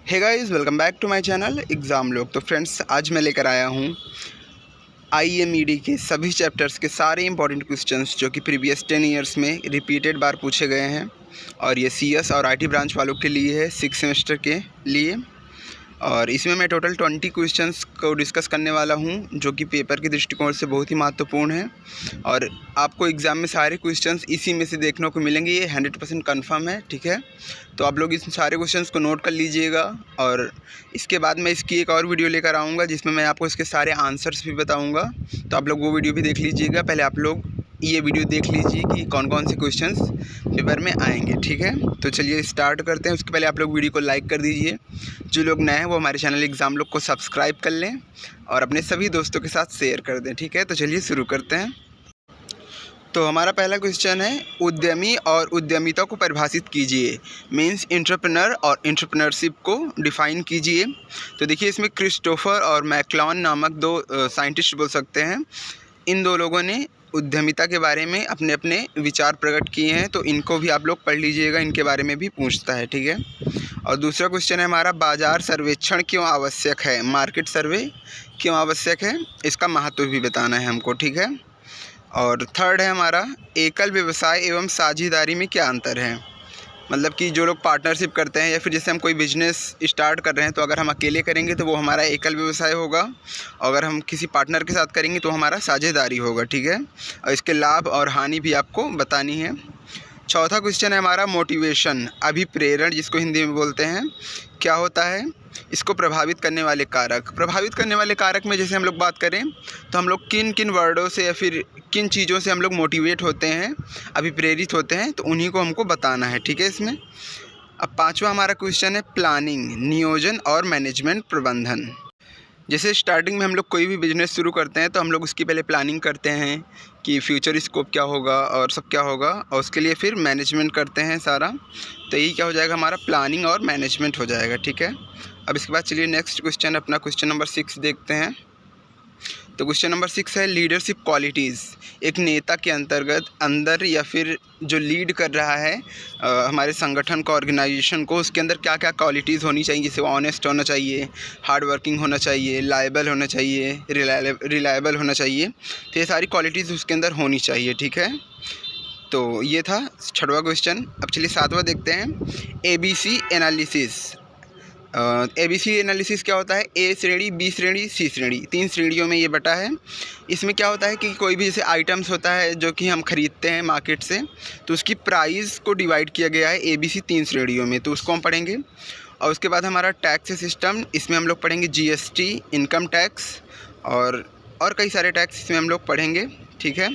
Hey guys, welcome back to my channel exam लोग। तो friends, आज मैं लेकर आया हूँ IMED के सभी चैप्टर्स के सारे इंपॉर्टेंट क्वेश्चंस जो कि प्रीवियस 10 ईयर्स में रिपीटेड बार पूछे गए हैं। और ये CS और IT ब्रांच वालों के लिए है, 6 सेमेस्टर के लिए। और इसमें मैं टोटल 20 क्वेश्चंस को डिस्कस करने वाला हूं, जो कि पेपर के दृष्टिकोण से बहुत ही महत्वपूर्ण है। और आपको एग्ज़ाम में सारे क्वेश्चंस इसी में से देखने को मिलेंगे, ये 100% कन्फर्म है। ठीक है, तो आप लोग इस सारे क्वेश्चंस को नोट कर लीजिएगा। और इसके बाद मैं इसकी एक और वीडियो लेकर आऊँगा जिसमें मैं आपको इसके सारे आंसर्स भी बताऊँगा, तो आप लोग वो वीडियो भी देख लीजिएगा। पहले आप लोग ये वीडियो देख लीजिए कि कौन कौन से क्वेश्चंस पेपर में आएंगे। ठीक है, तो चलिए स्टार्ट करते हैं। उसके पहले आप लोग वीडियो को लाइक कर दीजिए। जो लोग नए हैं वो हमारे चैनल एग्ज़ाम लोग को सब्सक्राइब कर लें और अपने सभी दोस्तों के साथ शेयर कर दें। ठीक है, तो चलिए शुरू करते हैं। तो हमारा पहला क्वेश्चन है, उद्यमी और उद्यमिता को परिभाषित कीजिए। मीन्स एंटरप्रेन्योर और एंटरप्रेन्योरशिप को डिफ़ाइन कीजिए। तो देखिए, इसमें क्रिस्टोफर और मैकलॉन नामक दो साइंटिस्ट बोल सकते हैं। इन दो लोगों ने उद्यमिता के बारे में अपने अपने विचार प्रकट किए हैं, तो इनको भी आप लोग पढ़ लीजिएगा, इनके बारे में भी पूछता है। ठीक है, और दूसरा क्वेश्चन है हमारा, बाज़ार सर्वेक्षण क्यों आवश्यक है। मार्केट सर्वे क्यों आवश्यक है, इसका महत्व भी बताना है हमको। ठीक है, और थर्ड है हमारा, एकल व्यवसाय एवं साझेदारी में क्या अंतर है। मतलब कि जो लोग पार्टनरशिप करते हैं या फिर जैसे हम कोई बिजनेस स्टार्ट कर रहे हैं, तो अगर हम अकेले करेंगे तो वो हमारा एकल व्यवसाय होगा, अगर हम किसी पार्टनर के साथ करेंगे तो हमारा साझेदारी होगा। ठीक है, और इसके लाभ और हानि भी आपको बतानी है। चौथा क्वेश्चन है हमारा, मोटिवेशन अभिप्रेरण जिसको हिंदी में बोलते हैं, क्या होता है। इसको प्रभावित करने वाले कारक। प्रभावित करने वाले कारक में जैसे हम लोग बात करें तो हम लोग किन किन वर्डों से या फिर किन चीज़ों से हम लोग मोटिवेट होते हैं, अभिप्रेरित होते हैं, तो उन्हीं को हमको बताना है। ठीक है, इसमें अब पांचवा हमारा क्वेश्चन है, प्लानिंग नियोजन और मैनेजमेंट प्रबंधन। जैसे स्टार्टिंग में हम लोग कोई भी बिज़नेस शुरू करते हैं तो हम लोग उसकी पहले प्लानिंग करते हैं कि फ्यूचर स्कोप क्या होगा और सब क्या होगा, और उसके लिए फिर मैनेजमेंट करते हैं सारा। तो यही क्या हो जाएगा, हमारा प्लानिंग और मैनेजमेंट हो जाएगा। ठीक है, अब इसके बाद चलिए नेक्स्ट क्वेश्चन, अपना क्वेश्चन नंबर 6 देखते हैं। तो क्वेश्चन नंबर 6 है, लीडरशिप क्वालिटीज़। एक नेता के अंदर या फिर जो लीड कर रहा है हमारे संगठन को, ऑर्गेनाइजेशन को, उसके अंदर क्या क्या क्वालिटीज़ होनी चाहिए। जैसे वो ऑनेस्ट होना चाहिए, हार्ड वर्किंग होना चाहिए, लायबल होना चाहिए, रिलायबल होना चाहिए। तो ये सारी क्वालिटीज़ उसके अंदर होनी चाहिए। ठीक है, तो ये था 6वां क्वेश्चन। अब चलिए 7वां देखते हैं, ABC एनालिसिस। ABC एनालिसिस क्या होता है, A श्रेणी, B श्रेणी, C श्रेणी, 3 श्रेणियों में ये बटा है। इसमें क्या होता है कि कोई भी जैसे आइटम्स होता है जो कि हम ख़रीदते हैं मार्केट से, तो उसकी प्राइस को डिवाइड किया गया है ABC 3 श्रेणियों में, तो उसको हम पढ़ेंगे। और उसके बाद हमारा टैक्स सिस्टम, इसमें हम लोग पढ़ेंगे GST, इनकम टैक्स और कई सारे टैक्स इसमें हम लोग पढ़ेंगे। ठीक है,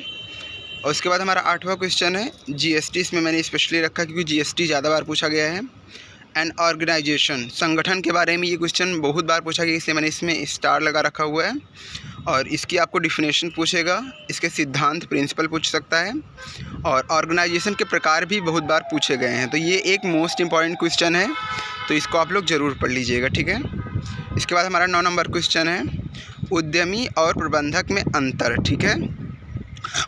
और उसके बाद हमारा 8वां क्वेश्चन है, GST। इसमें मैंने स्पेशली रखा क्योंकि GST ज़्यादा बार पूछा गया है। एंड ऑर्गेनाइजेशन, संगठन के बारे में ये क्वेश्चन बहुत बार पूछा गया, इसलिए मैंने इसमें स्टार लगा रखा हुआ है। और इसकी आपको डिफिनेशन पूछेगा, इसके सिद्धांत, प्रिंसिपल पूछ सकता है, और ऑर्गेनाइजेशन के प्रकार भी बहुत बार पूछे गए हैं। तो ये एक मोस्ट इंपॉर्टेंट क्वेश्चन है, तो इसको आप लोग ज़रूर पढ़ लीजिएगा। ठीक है, इसके बाद हमारा 9 नंबर क्वेश्चन है, उद्यमी और प्रबंधक में अंतर। ठीक है,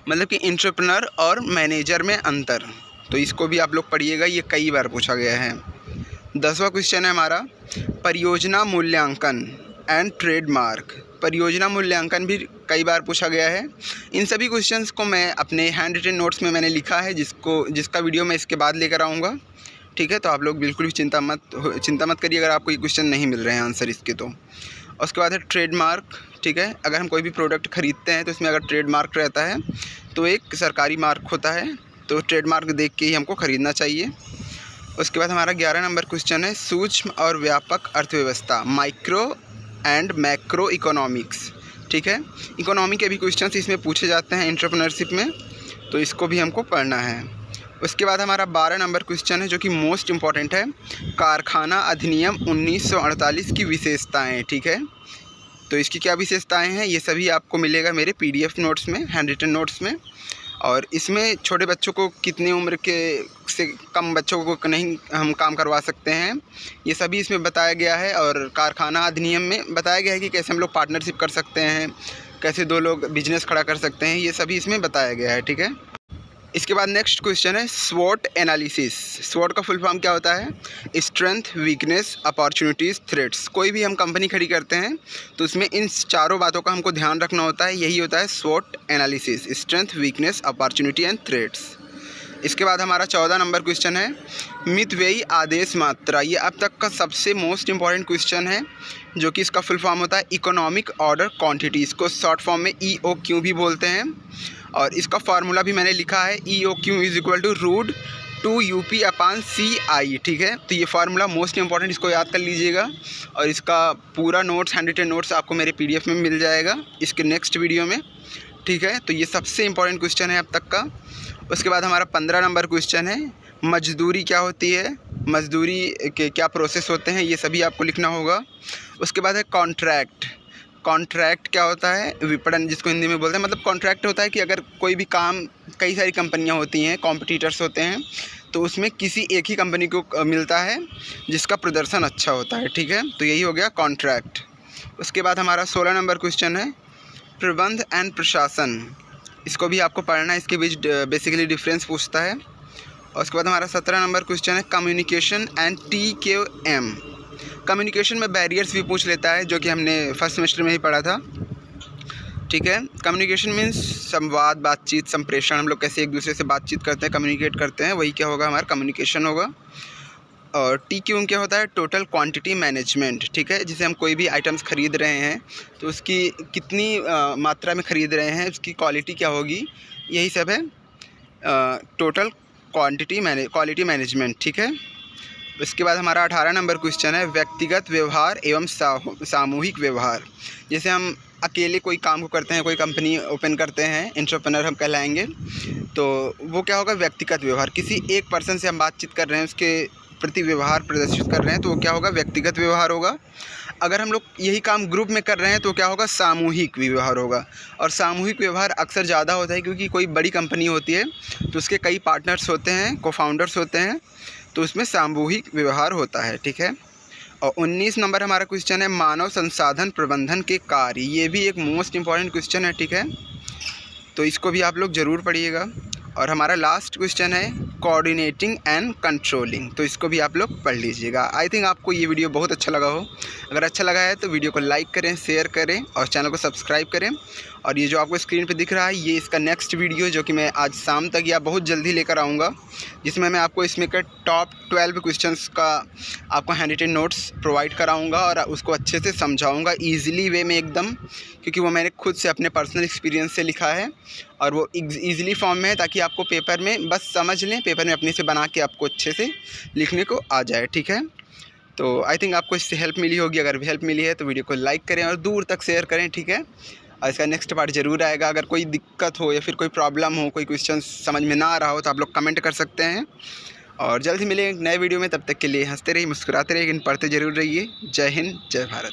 मतलब कि एंटरप्रेन्योर और मैनेजर में अंतर, तो इसको भी आप लोग पढ़िएगा, ये कई बार पूछा गया है। 10वां क्वेश्चन है हमारा, परियोजना मूल्यांकन एंड ट्रेडमार्क। परियोजना मूल्यांकन भी कई बार पूछा गया है। इन सभी क्वेश्चंस को मैं अपने हैंड रिटन नोट्स में मैंने लिखा है, जिसका वीडियो मैं इसके बाद लेकर आऊँगा। ठीक है, तो आप लोग बिल्कुल भी चिंता मत करिए अगर आपको ये क्वेश्चन नहीं मिल रहे हैं आंसर इसके। तो उसके बाद है ट्रेडमार्क। ठीक है, अगर हम कोई भी प्रोडक्ट ख़रीदते हैं तो इसमें अगर ट्रेडमार्क रहता है तो एक सरकारी मार्क होता है, तो ट्रेडमार्क देख के ही हमको ख़रीदना चाहिए। उसके बाद हमारा 11 नंबर क्वेश्चन है, सूक्ष्म और व्यापक अर्थव्यवस्था, माइक्रो एंड मैक्रो इकोनॉमिक्स। ठीक है, इकोनॉमी के भी क्वेश्चंस इसमें पूछे जाते हैं एंटरप्रेन्योरशिप में, तो इसको भी हमको पढ़ना है। उसके बाद हमारा 12 नंबर क्वेश्चन है जो कि मोस्ट इम्पॉर्टेंट है, कारखाना अधिनियम 1948 की विशेषताएँ। ठीक है, तो इसकी क्या विशेषताएँ हैं, ये सभी आपको मिलेगा मेरे PDF नोट्स में, हैंड रिटन नोट्स में। और इसमें छोटे बच्चों को कितनी उम्र के से कम बच्चों को नहीं हम काम करवा सकते हैं, ये सभी इसमें बताया गया है। और कारखाना अधिनियम में बताया गया है कि कैसे हम लोग पार्टनरशिप कर सकते हैं, कैसे 2 लोग बिजनेस खड़ा कर सकते हैं, ये सभी इसमें बताया गया है। ठीक है, इसके बाद नेक्स्ट क्वेश्चन है स्वॉट एनालिसिस। स्वॉट का फुल फॉर्म क्या होता है? Strength, weakness, opportunities, threats. कोई भी हम कंपनी खड़ी करते हैं तो उसमें इन चारों बातों का हमको ध्यान रखना होता है, यही होता है स्वॉट analysis, strength, weakness, opportunity and threats. इसके बाद हमारा 14 नंबर क्वेश्चन है मितव्ययी आदेश मात्रा। ये अब तक का सबसे मोस्ट इम्पॉर्टेंट क्वेश्चन है, जो कि इसका फुल फॉर्म होता है इकोनॉमिक ऑर्डर क्वांटिटी। इसको शॉर्ट फॉर्म में EOQ भी बोलते हैं, और इसका फार्मूला भी मैंने लिखा है EOQ = √2UP/CI। ठीक है, तो ये फार्मूला मोस्ट इंपॉर्टेंट, इसको याद कर लीजिएगा। और इसका पूरा नोट्स, हैंडरिटन नोट्स आपको मेरे PDF में मिल जाएगा इसके नेक्स्ट वीडियो में। ठीक है, तो ये सबसे इंपॉर्टेंट क्वेश्चन है अब तक का। उसके बाद हमारा 15 नंबर क्वेश्चन है मजदूरी क्या होती है, मजदूरी के क्या प्रोसेस होते हैं, ये सभी आपको लिखना होगा। उसके बाद है कॉन्ट्रैक्ट। कॉन्ट्रैक्ट क्या होता है? विपणन, जिसको हिंदी में बोलते हैं। मतलब कॉन्ट्रैक्ट होता है कि अगर कोई भी काम, कई सारी कंपनियां होती हैं, कॉम्पिटिटर्स होते हैं, तो उसमें किसी एक ही कंपनी को मिलता है जिसका प्रदर्शन अच्छा होता है। ठीक है, तो यही हो गया कॉन्ट्रैक्ट। उसके बाद हमारा 16 नंबर क्वेश्चन है प्रबंध एंड प्रशासन। इसको भी आपको पढ़ना है, इसके बीच बेसिकली डिफरेंस पूछता है। और उसके बाद हमारा 17 नंबर क्वेश्चन है कम्युनिकेशन एंड TQM। कम्युनिकेशन में बैरियर्स भी पूछ लेता है, जो कि हमने फर्स्ट सेमेस्टर में ही पढ़ा था। ठीक है, कम्युनिकेशन मीन्स संवाद, बातचीत, संप्रेषण। हम लोग कैसे एक दूसरे से बातचीत करते हैं, कम्युनिकेट करते हैं, वही क्या होगा, हमारा कम्युनिकेशन होगा। और TQM क्या होता है? Total quantity management. ठीक है, जैसे हम कोई भी आइटम्स ख़रीद रहे हैं तो उसकी कितनी मात्रा में ख़रीद रहे हैं, उसकी क्वालिटी क्या होगी, यही सब है टोटल क्वालिटी मैनेजमेंट। ठीक है, इसके बाद हमारा 18 नंबर क्वेश्चन है व्यक्तिगत व्यवहार एवं सामूहिक व्यवहार। जैसे हम अकेले कोई काम को करते हैं, कोई कंपनी ओपन करते हैं, एंटरप्रेन्योर हम कहलाएंगे, तो वो क्या होगा? व्यक्तिगत व्यवहार। किसी एक पर्सन से हम बातचीत कर रहे हैं, उसके प्रति व्यवहार प्रदर्शित कर रहे हैं, तो वो क्या होगा? व्यक्तिगत व्यवहार होगा। अगर हम लोग यही काम ग्रुप में कर रहे हैं तो क्या होगा? सामूहिक व्यवहार होगा। और सामूहिक व्यवहार अक्सर ज़्यादा होता है, क्योंकि कोई बड़ी कंपनी होती है तो उसके कई पार्टनर्स होते हैं, को-फाउंडर्स होते हैं, तो उसमें सामूहिक व्यवहार होता है। ठीक है, और 19 नंबर हमारा क्वेश्चन है मानव संसाधन प्रबंधन के कार्य। ये भी एक मोस्ट इम्पॉर्टेंट क्वेश्चन है। ठीक है, तो इसको भी आप लोग ज़रूर पढ़िएगा। और हमारा लास्ट क्वेश्चन है कोऑर्डिनेटिंग एंड कंट्रोलिंग, तो इसको भी आप लोग पढ़ लीजिएगा। आई थिंक आपको ये वीडियो बहुत अच्छा लगा हो। अगर अच्छा लगा है तो वीडियो को लाइक करें, शेयर करें और चैनल को सब्सक्राइब करें। और ये जो आपको स्क्रीन पे दिख रहा है, ये इसका नेक्स्ट वीडियो, जो कि मैं आज शाम तक या बहुत जल्दी लेकर आऊँगा, जिसमें मैं आपको इसमें के टॉप 12 क्वेश्चंस का आपको हैंडरिटन नोट्स प्रोवाइड कराऊँगा और उसको अच्छे से समझाऊँगा ईजिली वे में एकदम, क्योंकि वो मैंने खुद से अपने पर्सनल एक्सपीरियंस से लिखा है और वो ईजिली फॉर्म में है, ताकि आपको पेपर में बस समझ लें, पेपर में अपने से बना के आपको अच्छे से लिखने को आ जाए। ठीक है, तो आई थिंक आपको इससे हेल्प मिली होगी। अगर हेल्प मिली है तो वीडियो को लाइक करें और दूर तक शेयर करें। ठीक है, और इसका नेक्स्ट पार्ट ज़रूर आएगा। अगर कोई दिक्कत हो या फिर कोई प्रॉब्लम हो, कोई क्वेश्चन समझ में ना आ रहा हो, तो आप लोग कमेंट कर सकते हैं। और जल्द ही मिलेंगे एक नए वीडियो में, तब तक के लिए हंसते रहिए, मुस्कुराते रहिए, लेकिन पढ़ते ज़रूर रहिए। जय हिंद, जय भारत।